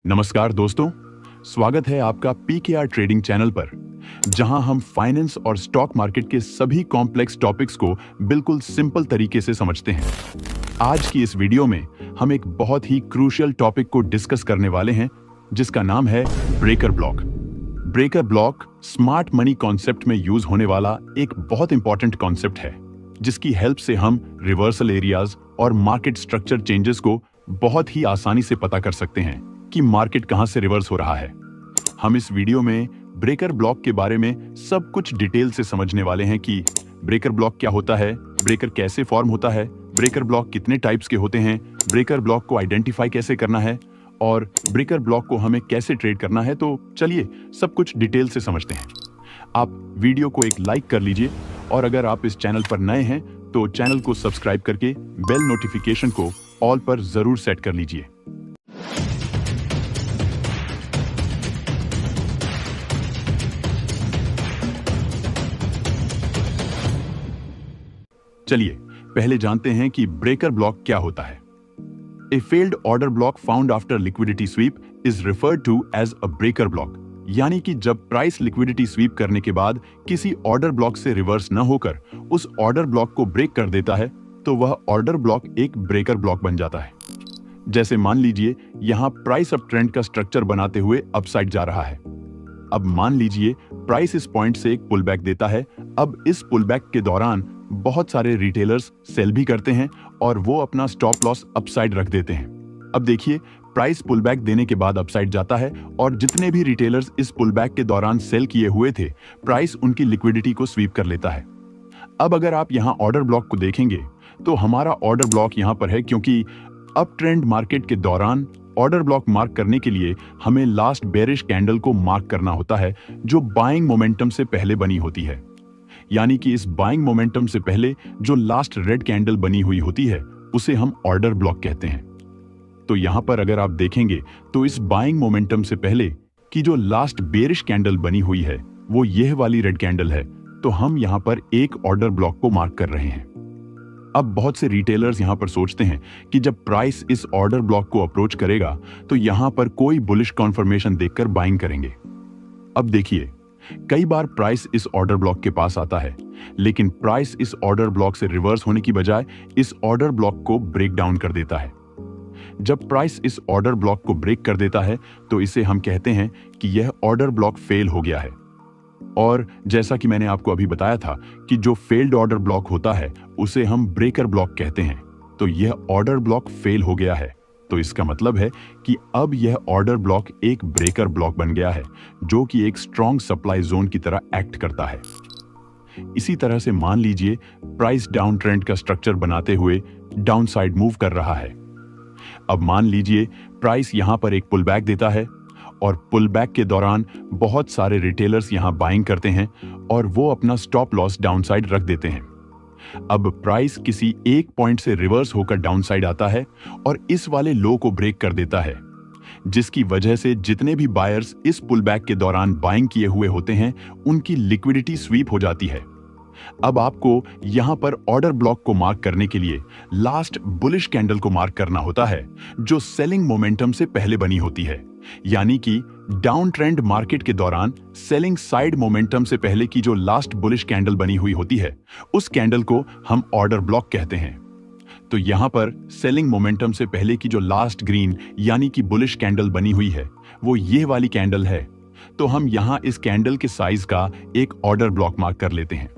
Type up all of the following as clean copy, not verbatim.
नमस्कार दोस्तों, स्वागत है आपका पीकेआर ट्रेडिंग चैनल पर, जहां हम फाइनेंस और स्टॉक मार्केट के सभी कॉम्प्लेक्स टॉपिक्स को बिल्कुल सिंपल तरीके से समझते हैं। आज की इस वीडियो में हम एक बहुत ही क्रूशियल टॉपिक को डिस्कस करने वाले हैं, जिसका नाम है breaker block. Breaker block smart money concept में यूज होने वाला एक बहुत इंपॉर्टेंट कॉन्सेप्ट है, जिसकी हेल्प से हम रिवर्सल एरियाज और मार्केट स्ट्रक्चर चेंजेस को बहुत ही आसानी से पता कर सकते हैं कि मार्केट कहां से रिवर्स हो रहा है। हम इस वीडियो में ब्रेकर ब्लॉक के बारे में सब कुछ डिटेल से समझने वाले हैं कि ब्रेकर ब्लॉक क्या होता है, ब्रेकर कैसे फॉर्म होता है, ब्रेकर ब्लॉक कितने टाइप्स के होते हैं, ब्रेकर ब्लॉक को आइडेंटिफाई कैसे करना है और ब्रेकर ब्लॉक को हमें कैसे ट्रेड करना है। तो चलिए सब कुछ डिटेल से समझते हैं। आप वीडियो को एक लाइक कर लीजिए और अगर आप इस चैनल पर नए हैं तो चैनल को सब्सक्राइब करके बेल नोटिफिकेशन को ऑल पर जरूर सेट कर लीजिए। चलिए पहले जानते हैं कि ब्रेकर ब्लॉक क्या होता है। A failed order block found after liquidity sweep is referred to as a breaker block, यानी कि जब प्राइस लिक्विडिटी स्वीप करने के बाद किसी ऑर्डर ब्लॉक से रिवर्स न होकर उस ऑर्डर ब्लॉक को ब्रेक कर देता है तो वह ऑर्डर ब्लॉक एक ब्रेकर ब्लॉक बन जाता है। जैसे मान लीजिए यहां प्राइस अप ट्रेंड का स्ट्रक्चर बनाते हुए अपसाइड जा रहा है। अब मान लीजिए प्राइस इस पॉइंट से एक पुलबैक देता है। अब इस पुलबैक के दौरान बहुत सारे रिटेलर्स सेल भी करते हैं और वो अपना स्टॉप लॉस अपसाइड रख देते हैं। अब देखिए प्राइस पुलबैक देने के बाद अपसाइड जाता है और जितने भी रिटेलर्स इस पुलबैक के दौरान सेल किए हुए थे, प्राइस उनकी लिक्विडिटी को स्वीप कर लेता है। अब अगर आप यहाँ ऑर्डर ब्लॉक को देखेंगे तो हमारा ऑर्डर ब्लॉक यहाँ पर है, क्योंकि अप ट्रेंड मार्केट के दौरान ऑर्डर ब्लॉक मार्क करने के लिए हमें लास्ट बेरिश कैंडल को मार्क करना होता है, जो बाइंग मोमेंटम से पहले बनी होती है। यानी कि इस बाइंग मोमेंटम से पहले जो लास्ट रेड कैंडल बनी हुई होती है उसे हम ऑर्डर ब्लॉक कहते हैं। तो यहां पर अगर आप देखेंगे तो इस बाइंग मोमेंटम से पहले की जो लास्ट बेरिश कैंडल बनी हुई है वो यह वाली रेड कैंडल है। तो हम यहां पर एक ऑर्डर ब्लॉक को मार्क कर रहे हैं। अब बहुत से रिटेलर्स यहां पर सोचते हैं कि जब प्राइस इस ऑर्डर ब्लॉक को अप्रोच करेगा तो यहां पर कोई बुलिश कॉन्फर्मेशन देखकर बाइंग करेंगे। अब देखिए कई बार प्राइस इस ऑर्डर ब्लॉक के पास आता है, लेकिन प्राइस इस ऑर्डर ब्लॉक से रिवर्स होने की बजाय इस ऑर्डर ब्लॉक को ब्रेक डाउन कर देता है। जब प्राइस इस ऑर्डर ब्लॉक को ब्रेक कर देता है तो इसे हम कहते हैं कि यह ऑर्डर ब्लॉक फेल हो गया है। और जैसा कि मैंने आपको अभी बताया था कि जो फेल्ड ऑर्डर ब्लॉक होता है उसे हम ब्रेकर ब्लॉक कहते हैं। तो यह ऑर्डर ब्लॉक फेल हो गया है, तो इसका मतलब है कि अब यह ऑर्डर ब्लॉक एक ब्रेकर ब्लॉक बन गया है, जो कि एक स्ट्रॉन्ग सप्लाई जोन की तरह एक्ट करता है। इसी तरह से मान लीजिए प्राइस डाउन ट्रेंड का स्ट्रक्चर बनाते हुए डाउन साइड मूव कर रहा है। अब मान लीजिए प्राइस यहां पर एक पुलबैक देता है और पुलबैक के दौरान बहुत सारे रिटेलर्स यहां बाइंग करते हैं और वो अपना स्टॉप लॉस डाउन साइड रख देते हैं। अब प्राइस किसी एक पॉइंट से रिवर्स होकर डाउन साइड आता है और इस वाले लो को ब्रेक कर देता है, जिसकी वजह से जितने भी बायर्स इस पुलबैक के दौरान बाइंग किए हुए होते हैं उनकी लिक्विडिटी स्वीप हो जाती है। अब आपको यहां पर ऑर्डर ब्लॉक को मार्क करने के लिए लास्ट बुलिश कैंडल को मार्क करना होता है, जो सेलिंग मोमेंटम से पहले बनी होती है। यानी कि डाउन ट्रेंड मार्केट के दौरान सेलिंग साइड मोमेंटम से पहले की जो लास्ट बुलिश कैंडल बनी हुई होती है उस कैंडल को हम ऑर्डर ब्लॉक कहते हैं। तो यहां पर सेलिंग मोमेंटम से पहले की जो लास्ट ग्रीन यानी कि बुलिश कैंडल बनी हुई है वो ये वाली कैंडल है। तो हम यहां इस कैंडल के साइज का एक ऑर्डर ब्लॉक मार्क कर लेते हैं।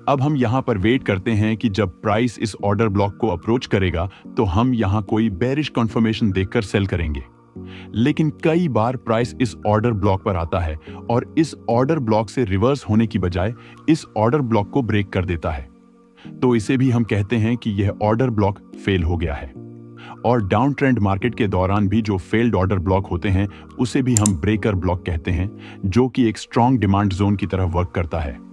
अब हम यहां पर वेट करते हैं कि जब प्राइस इस ऑर्डर ब्लॉक को अप्रोच करेगा तो हम यहां कोई बेरिश कन्फर्मेशन देखकर सेल करेंगे। लेकिन कई बार प्राइस इस ऑर्डर ब्लॉक पर आता है और इस ऑर्डर ब्लॉक से रिवर्स होने की बजाय इस ऑर्डर ब्लॉक को ब्रेक कर देता है। तो इसे भी हम कहते हैं कि यह ऑर्डर ब्लॉक फेल हो गया है। और डाउन ट्रेंड मार्केट के दौरान भी जो फेल्ड ऑर्डर ब्लॉक होते हैं उसे भी हम ब्रेकर ब्लॉक कहते हैं, जो कि एक स्ट्रॉन्ग डिमांड जोन की तरह वर्क करता है।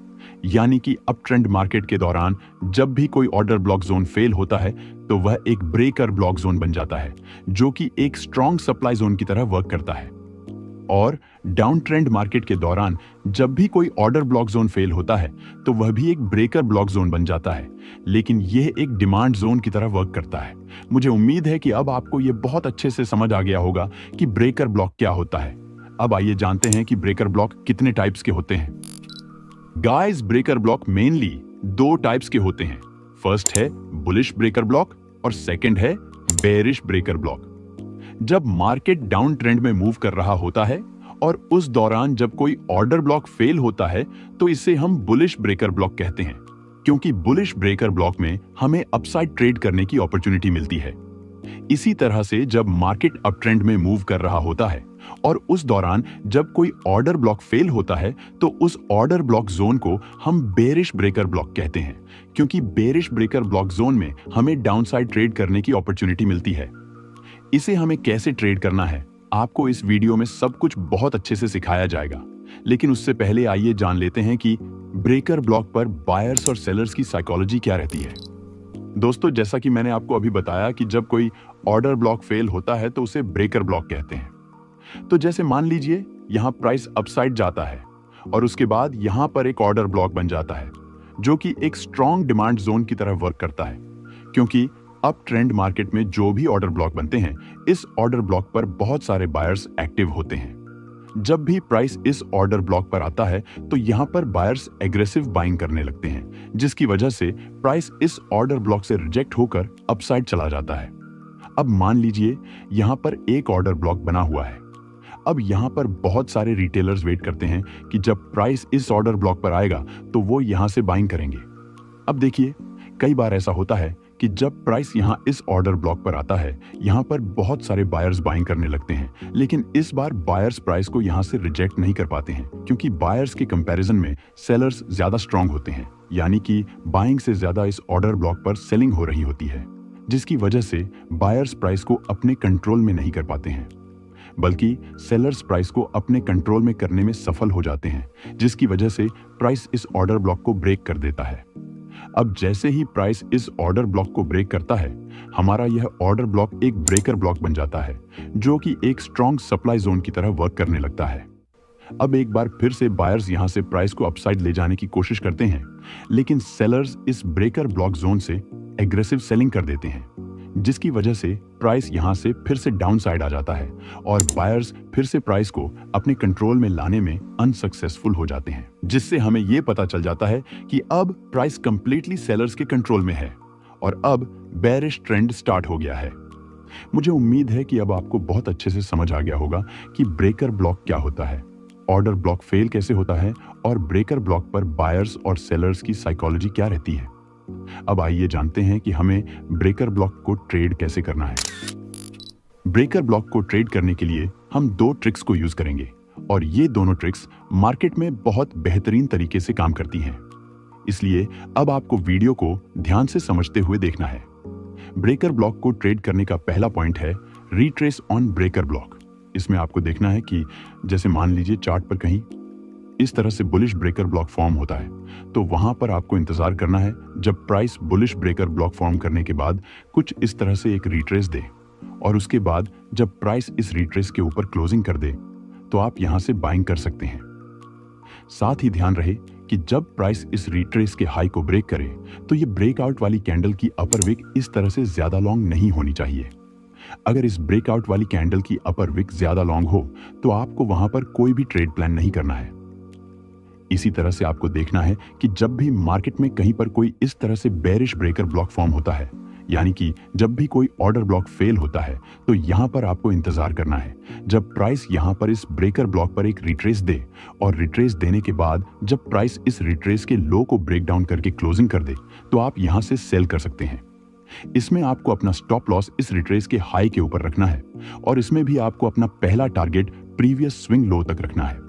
यानी कि अप ट्रेंड मार्केट के दौरान जब भी कोई ऑर्डर ब्लॉक जोन फेल होता है तो वह एक ब्रेकर ब्लॉक जोन बन जाता है, जो कि एक स्ट्रॉन्ग सप्लाई जोन की तरह वर्क करता है। और डाउन ट्रेंड मार्केट के दौरान जब भी कोई ऑर्डर ब्लॉक जोन फेल होता है तो वह भी एक ब्रेकर ब्लॉक जोन बन जाता है, लेकिन यह एक डिमांड जोन की तरह वर्क करता है। मुझे उम्मीद है कि अब आपको यह बहुत अच्छे से समझ आ गया होगा कि ब्रेकर ब्लॉक क्या होता है। अब आइए जानते हैं कि ब्रेकर ब्लॉक कितने टाइप्स के होते हैं। गाइस, ब्रेकर ब्लॉक मेनली दो टाइप्स के होते हैं। फर्स्ट है बुलिश ब्रेकर ब्लॉक और सेकंड है बेरिश ब्रेकर ब्लॉक। जब मार्केट डाउन ट्रेंड में मूव कर रहा होता है और उस दौरान जब कोई ऑर्डर ब्लॉक फेल होता है तो इसे हम बुलिश ब्रेकर ब्लॉक कहते हैं, क्योंकि बुलिश ब्रेकर ब्लॉक में हमें अपसाइड ट्रेड करने की अपॉर्चुनिटी मिलती है। इसी तरह से जब मार्केट अप ट्रेंड में मूव कर रहा होता है और उस दौरान जब कोई ऑर्डर ब्लॉक फेल होता है तो उस ऑर्डर ब्लॉक जोन को हम बेरिश ब्रेकर ब्लॉक कहते हैं, क्योंकि बेरिश ब्रेकर ब्लॉक जोन में हमें डाउनसाइड ट्रेड करने की अपॉर्चुनिटी मिलती है। इसे हमें कैसे ट्रेड करना है आपको इस वीडियो में सब कुछ बहुत अच्छे से सिखाया जाएगा, लेकिन उससे पहले आइए जान लेते हैं कि ब्रेकर ब्लॉक पर बायर्स और सेलर्स की साइकोलॉजी क्या रहती है। दोस्तों, जैसा कि मैंने आपको अभी बताया कि जब कोई ऑर्डर ब्लॉक फेल होता है तो उसे ब्रेकर ब्लॉक कहते हैं। तो जैसे मान लीजिए यहां प्राइस अपसाइड जाता है और उसके बाद यहां पर एक ऑर्डर ब्लॉक बन जाता है जो कि एक स्ट्रॉन्ग डिमांड जोन की तरह वर्क करता है, क्योंकि अप ट्रेंड मार्केट में जो भी ऑर्डर ब्लॉक बनते हैं इस ऑर्डर ब्लॉक पर बहुत सारे बायर्स एक्टिव होते हैं। जब भी प्राइस इस ऑर्डर ब्लॉक पर आता है तो यहां पर बायर्स एग्रेसिव बाइंग करने लगते हैं, जिसकी वजह से प्राइस इस ऑर्डर ब्लॉक से रिजेक्ट होकर अपसाइड चला जाता है। अब मान लीजिए यहां पर एक ऑर्डर ब्लॉक बना हुआ है। अब यहां पर बहुत सारे रिटेलर्स वेट करते हैं कि जब प्राइस इस ऑर्डर ब्लॉक पर आएगा तो वो यहां से बाइंग करेंगे। अब देखिए, कई बार ऐसा होता है कि जब प्राइस यहां इस ऑर्डर ब्लॉक पर आता है यहां पर बहुत सारे बायर्स बाइंग करने लगते हैं, लेकिन इस बार बायर्स प्राइस को यहां से रिजेक्ट नहीं कर पाते हैं, क्योंकि बायर्स के कंपैरिजन में सेलर्स ज्यादा स्ट्रांग होते हैं, यानी कि बाइंग से ज्यादा इस ऑर्डर ब्लॉक पर सेलिंग हो रही होती है, जिसकी वजह से बायर्स प्राइस को अपने कंट्रोल में नहीं कर पाते हैं, बल्कि सेलर्स प्राइस को अपने कंट्रोल में करने में सफल हो जाते हैं, जिसकी वजह से प्राइस इस ऑर्डर ब्लॉक को ब्रेक कर देता है। अब जैसे ही प्राइस इस ऑर्डर ब्लॉक को ब्रेक करता है, हमारा यह ऑर्डर ब्लॉक एक ब्रेकर ब्लॉक बन जाता है, जो कि एक स्ट्रॉन्ग सप्लाई जोन की तरह वर्क करने लगता है। अब एक बार फिर से बायर्स यहां से प्राइस को अपसाइड ले जाने की कोशिश करते हैं, लेकिन सेलर्स इस ब्रेकर ब्लॉक जोन से एग्रेसिव सेलिंग कर देते हैं, जिसकी वजह से प्राइस यहां से फिर से डाउन साइड आ जाता है और बायर्स फिर से प्राइस को अपने कंट्रोल में लाने में अनसक्सेसफुल हो जाते हैं, जिससे हमें यह पता चल जाता है कि अब प्राइस कंप्लीटली सेलर्स के कंट्रोल में है और अब बेरिश ट्रेंड स्टार्ट हो गया है। मुझे उम्मीद है कि अब आपको बहुत अच्छे से समझ आ गया होगा कि ब्रेकर ब्लॉक क्या होता है, ऑर्डर ब्लॉक फेल कैसे होता है और ब्रेकर ब्लॉक पर बायर्स और सेलर्स की साइकोलॉजी क्या रहती है। अब आइए जानते हैं कि हमें ब्रेकर ब्लॉक को ट्रेड कैसे करना है। ब्रेकर ब्लॉक को ट्रेड करने के लिए हम दो ट्रिक्स को यूज करेंगे और ये दोनों ट्रिक्स मार्केट में बहुत बेहतरीन तरीके से काम करती हैं। इसलिए अब आपको वीडियो को ध्यान से समझते हुए देखना है। ब्रेकर ब्लॉक को ट्रेड करने का पहला पॉइंट है रिट्रेस ऑन ब्रेकर ब्लॉक। इसमें आपको देखना है कि जैसे मान लीजिए चार्ट पर कहीं इस तरह से बुलिश ब्रेकर ब्लॉक फॉर्म होता है, तो वहां पर आपको इंतजार करना है जब price bullish breaker block form करने के बाद कुछ इस तरह से एक रिट्रेस दे और उसके बाद जब प्राइस इस रिट्रेस के ऊपर क्लोजिंग कर दे तो आप यहां से बाइंग कर सकते हैं। साथ ही ध्यान रहे कि जब प्राइस इस रिट्रेस के हाई को ब्रेक करे तो ये ब्रेकआउट वाली कैंडल की अपर विक इस तरह से ज्यादा लॉन्ग नहीं होनी चाहिए। अगर इस ब्रेकआउट वाली कैंडल की अपर विक ज्यादा लॉन्ग हो तो आपको वहां पर कोई भी ट्रेड प्लान नहीं करना है। इसी तरह से आपको देखना है कि जब भी मार्केट में कहीं पर कोई इस तरह से बेरिश ब्रेकर ब्लॉक फॉर्म होता है, यानी कि जब भी कोई ऑर्डर ब्लॉक फेल होता है, तो यहां पर आपको इंतजार करना है जब प्राइस यहां पर इस ब्रेकर ब्लॉक पर एक रिट्रेस दे और रिट्रेस देने के बाद जब प्राइस इस रिट्रेस के लो को ब्रेक डाउन करके क्लोजिंग कर दे तो आप यहां से सेल कर सकते हैं। इसमें आपको अपना स्टॉप लॉस इस रिट्रेस के हाई के ऊपर रखना है और इसमें भी आपको अपना पहला टारगेट प्रीवियस स्विंग लो तक रखना है।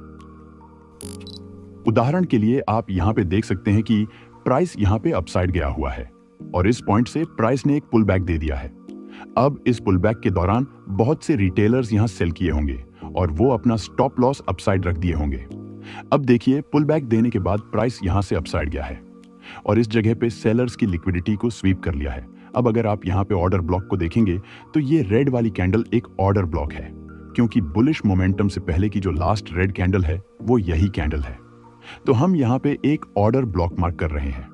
उदाहरण के लिए आप यहां पे देख सकते हैं कि प्राइस यहां पे अपसाइड गया हुआ है और इस पॉइंट से प्राइस ने एक पुल बैक दे दिया है। अब इस पुल बैक के दौरान बहुत से रिटेलर्स यहां सेल किए होंगे और वो अपना स्टॉप लॉस अपसाइड रख दिए होंगे। अब देखिए, पुल बैक देने के बाद प्राइस यहां से अपसाइड गया है और इस जगह पे सेलर्स की लिक्विडिटी को स्वीप कर लिया है। अब अगर आप यहां पे ऑर्डर ब्लॉक को देखेंगे तो ये रेड वाली कैंडल एक ऑर्डर ब्लॉक है, क्योंकि बुलिश मोमेंटम से पहले की जो लास्ट रेड कैंडल है वो यही कैंडल है। तो हम यहाँ पे एक ऑर्डर ब्लॉक मार्क कर रहे हैं।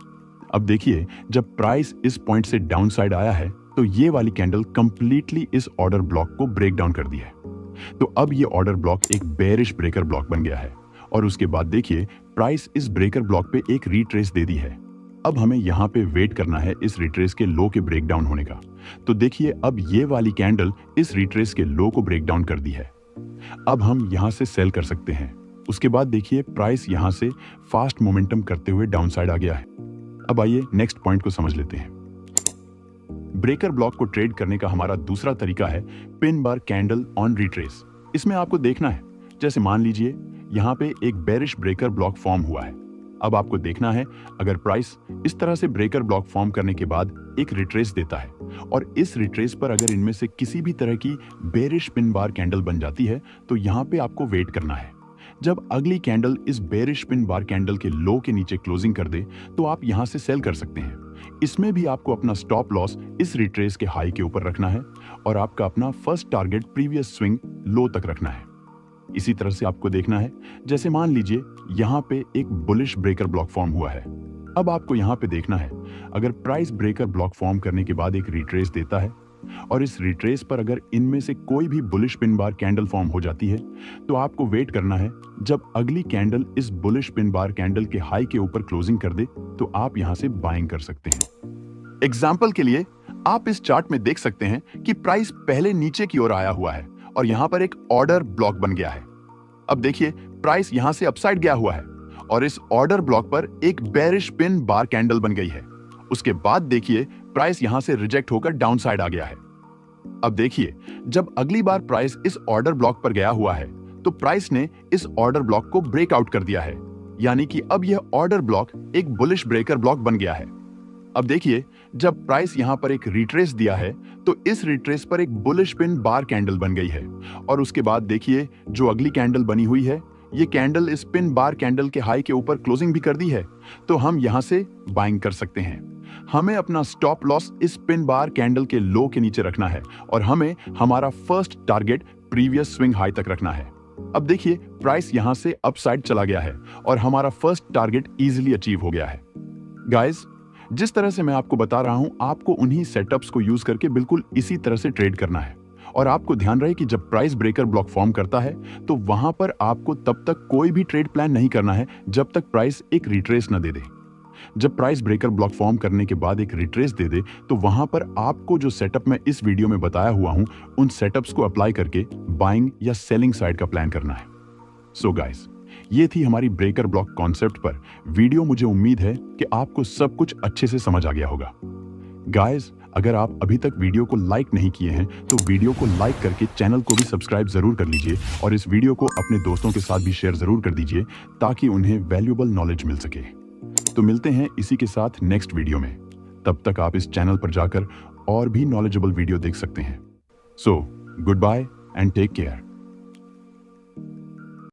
अब देखिए, जब प्राइस इस पॉइंट से डाउन साइड आया है तो ये वाली कैंडल कंप्लीटली इस ऑर्डर ब्लॉक को ब्रेक डाउन कर दिया है। तो अब ये ऑर्डर ब्लॉक एक बेरिश ब्रेकर ब्लॉक बन गया है और उसके बाद देखिए प्राइस इस ब्रेकर ब्लॉक पे एक रिट्रेस दे दी है। अब हमें यहाँ पे वेट करना है इस रिट्रेस के लो के ब्रेक डाउन होने का। तो देखिए अब ये वाली कैंडल इस रिट्रेस के लो को ब्रेक डाउन कर दी है। अब हम यहाँ से सेल कर सकते हैं। उसके बाद देखिए प्राइस यहाँ से फास्ट मोमेंटम करते हुए डाउन साइड आ गया है। अब आइए नेक्स्ट पॉइंट को समझ लेते हैं। ब्रेकर ब्लॉक को ट्रेड करने का हमारा दूसरा तरीका है pin bar candle on retrace. इसमें आपको देखना है, जैसे मान लीजिए यहाँ पे एक बेरिश ब्रेकर ब्लॉक फॉर्म हुआ है। अब आपको देखना है अगर प्राइस इस तरह से ब्रेकर ब्लॉक फॉर्म करने के बाद एक रिट्रेस देता है और इस रिट्रेस पर अगर इनमें से किसी भी तरह की बेरिश पिन बार कैंडल बन जाती है तो यहाँ पे आपको वेट करना है। जब अगली कैंडल इस बेरिश पिन बार कैंडल के लो के नीचे क्लोजिंग कर दे तो आप यहां से सेल कर सकते हैं। इसमें भी आपको अपना स्टॉप लॉस इस रिट्रेस के हाई के ऊपर रखना है और आपका अपना first target previous swing low तक रखना है। इसी तरह से आपको देखना है, जैसे मान लीजिए यहाँ पे एक बुलिश ब्रेकर ब्लॉक फॉर्म हुआ है। अब आपको यहाँ पे देखना है अगर प्राइस ब्रेकर ब्लॉक फॉर्म करने के बाद एक रिट्रेस देता है और इस रिट्रेस पर अगर इनमें से कोई भी bullish pin bar candle form हो जाती है तो आपको वेट करना है जब अगली कैंडल इस बुलिश पिन बार कैंडल के हाई के ऊपर क्लोजिंग कर दे तो आप यहां से बाइंग कर सकते हैं। एग्जाम्पल के लिए आप इस चार्ट में देख सकते हैं कि प्राइस पहले नीचे की ओर आया हुआ है और यहां पर एक ऑर्डर ब्लॉक बन गया है। अब देखिए प्राइस यहां से अपसाइड गया हुआ है और इस ऑर्डर ब्लॉक पर एक बेरिश पिन बार कैंडल बन गई है। उसके बाद देखिए प्राइस यहां से रिजेक्ट होकर डाउन साइड आ गया है। अब देखिए जब अगली बार प्राइस इस ऑर्डर ब्लॉक पर गया हुआ है तो प्राइस ने इस ऑर्डर ब्लॉक को ब्रेकआउट कर दिया है, यानी कि अब यह ऑर्डर ब्लॉक एक बुलिश ब्रेकर ब्लॉक बन गया है। अब देखिए जब प्राइस यहां पर एक रिट्रेस दिया है तो इस रिट्रेस पर एक बुलिश पिन बार कैंडल बन गई है और उसके बाद देखिए जो अगली कैंडल बनी हुई है ये कैंडल इस पिन बार कैंडल के हाई के ऊपर क्लोजिंग भी कर दी है। तो हम यहां से बाइंग कर सकते हैं। हमें अपना स्टॉप लॉस इस पिन बार कैंडल के लो के नीचे रखना है और हमें हमारा first target previous swing high तक रखना है। अब देखिए प्राइस यहां से अपसाइड चला गया है और हमारा फर्स्ट टारगेट इजीली अचीव हो गया है। गाइस, जिस तरह से मैं आपको बता रहा हूं आपको उन्हीं सेटअप्स को यूज करके बिल्कुल इसी तरह से ट्रेड करना है। और आपको ध्यान रहे कि जब प्राइस ब्रेकर ब्लॉक फॉर्म करता है तो वहां पर आपको तब तक कोई भी ट्रेड प्लान नहीं करना है जब तक प्राइस एक रिट्रेस न दे दे। जब प्राइस ब्रेकर ब्लॉक फॉर्म करने के बाद एक रिट्रेस दे दे तो वहां पर आपको जो सेटअप मैं इस वीडियो में बताया हुआ हूं उन सेटअप्स को अप्लाई करके बाइंग या सेलिंग साइड का प्लान करना है। सो गाइस, ये थी हमारी ब्रेकर ब्लॉक कॉन्सेप्ट पर वीडियो। मुझे उम्मीद है कि आपको सब कुछ अच्छे से समझ आ गया होगा। गाइस, अगर आप अभी तक वीडियो को लाइक नहीं किए हैं तो वीडियो को लाइक करके चैनल को भी सब्सक्राइब जरूर कर लीजिए और इस वीडियो को अपने दोस्तों के साथ भी शेयर जरूर कर दीजिए ताकि उन्हें वैल्यूएबल नॉलेज मिल सके। तो मिलते हैं इसी के साथ नेक्स्ट वीडियो में। तब तक आप इस चैनल पर जाकर और भी नॉलेजेबल वीडियो देख सकते हैं। So goodbye and take care.